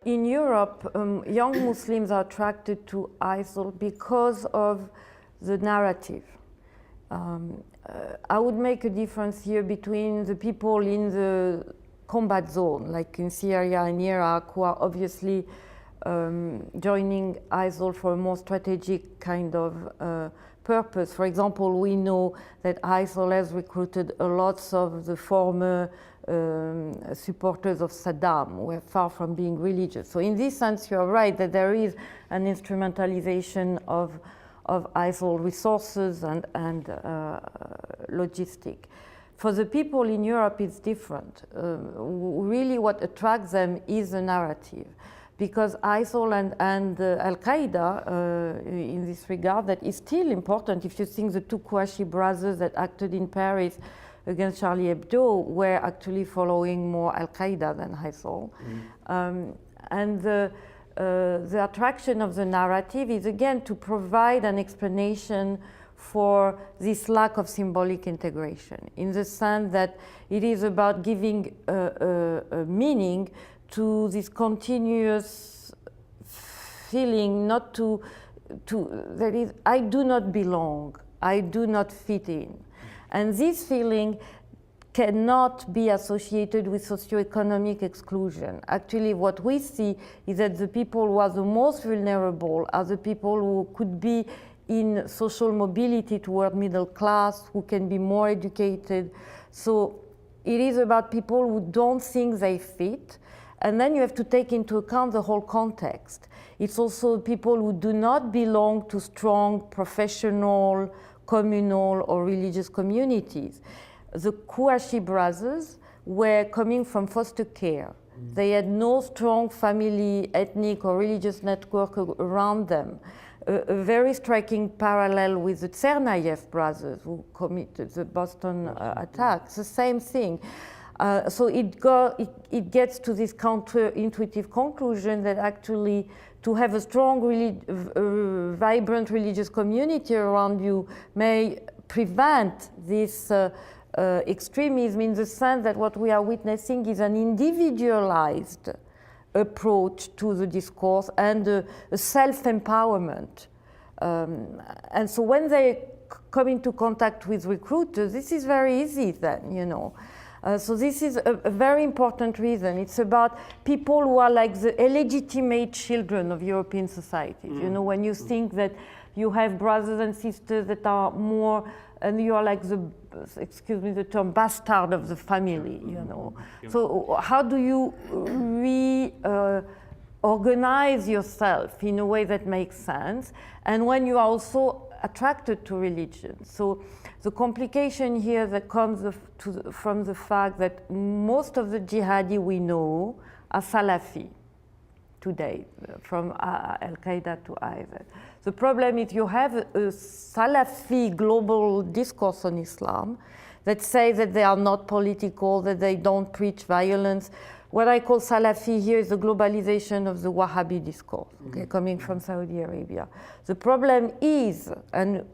In Europe, young Muslims are attracted to ISIL because of the narrative. I would make a difference here between the people in the combat zone, like in Syria and Iraq, who are obviously joining ISIL for a more strategic kind of purpose. For example, we know that ISIL has recruited a lot of the former supporters of Saddam, who are far from being religious. So in this sense, you are right that there is an instrumentalization of ISIL resources and logistic. For the people in Europe, it's different. Really what attracts them is the narrative. Because ISIL and al-Qaeda, in this regard, that is still important. If you think the two Kouachi brothers that acted in Paris against Charlie Hebdo were actually following more al-Qaeda than ISIL. And the attraction of the narrative is again to provide an explanation for this lack of symbolic integration, in the sense that it is about giving a meaning to this continuous feeling that is, I do not belong, I do not fit in. And this feeling cannot be associated with socioeconomic exclusion. Actually, what we see is that the people who are the most vulnerable are the people who could be in social mobility toward middle class, who can be more educated. So it is about people who don't think they fit. And then you have to take into account the whole context. It's also people who do not belong to strong professional, communal, or religious communities. The Kouachi brothers were coming from foster care. They had no strong family, ethnic, or religious network around them. A very striking parallel with the Tsarnaev brothers who committed the Boston attacks, the same thing. So it gets to this counterintuitive conclusion that actually to have a strong, vibrant religious community around you may prevent this extremism, in the sense that what we are witnessing is an individualized approach to the discourse and a self-empowerment. And so when they come into contact with recruiters, this is very easy then, you know. So this is a very important reason. It's about people who are like the illegitimate children of European societies. You know, when you think that you have brothers and sisters that are more, and you are like the, excuse me the term, bastard of the family, you know. So how do you organize yourself in a way that makes sense, and when you are also attracted to religion? So the complication here that comes from the fact that most of the jihadi we know are Salafi today, from al-Qaeda to ISIL. The problem is you have a Salafi global discourse on Islam that says that they are not political, that they don't preach violence. What I call Salafi here is the globalization of the Wahhabi discourse, okay, coming from Saudi Arabia. The problem is, and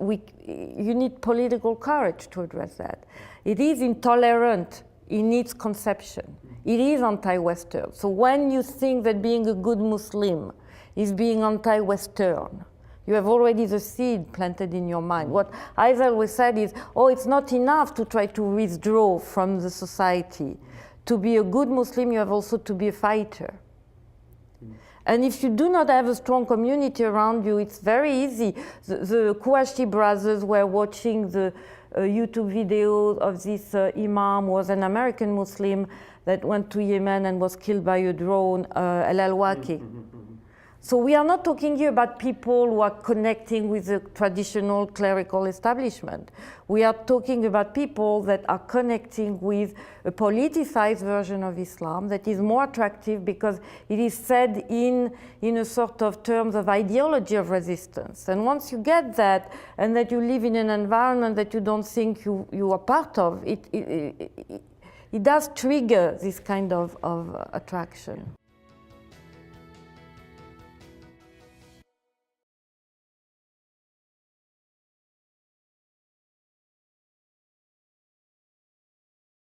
you need political courage to address that, it is intolerant in its conception. It is anti-Western. So when you think that being a good Muslim is being anti-Western, you have already the seed planted in your mind. What ISIL always said is, oh, it's not enough to try to withdraw from the society. To be a good Muslim, you have also to be a fighter. And if you do not have a strong community around you, it's very easy. The Kouachi brothers were watching the YouTube video of this imam, who was an American Muslim that went to Yemen and was killed by a drone, al-Awlaki. So we are not talking here about people who are connecting with the traditional clerical establishment. We are talking about people that are connecting with a politicized version of Islam that is more attractive because it is said in a sort of terms of ideology of resistance. And once you get that, and that you live in an environment that you don't think you are part of, it does trigger this kind of attraction.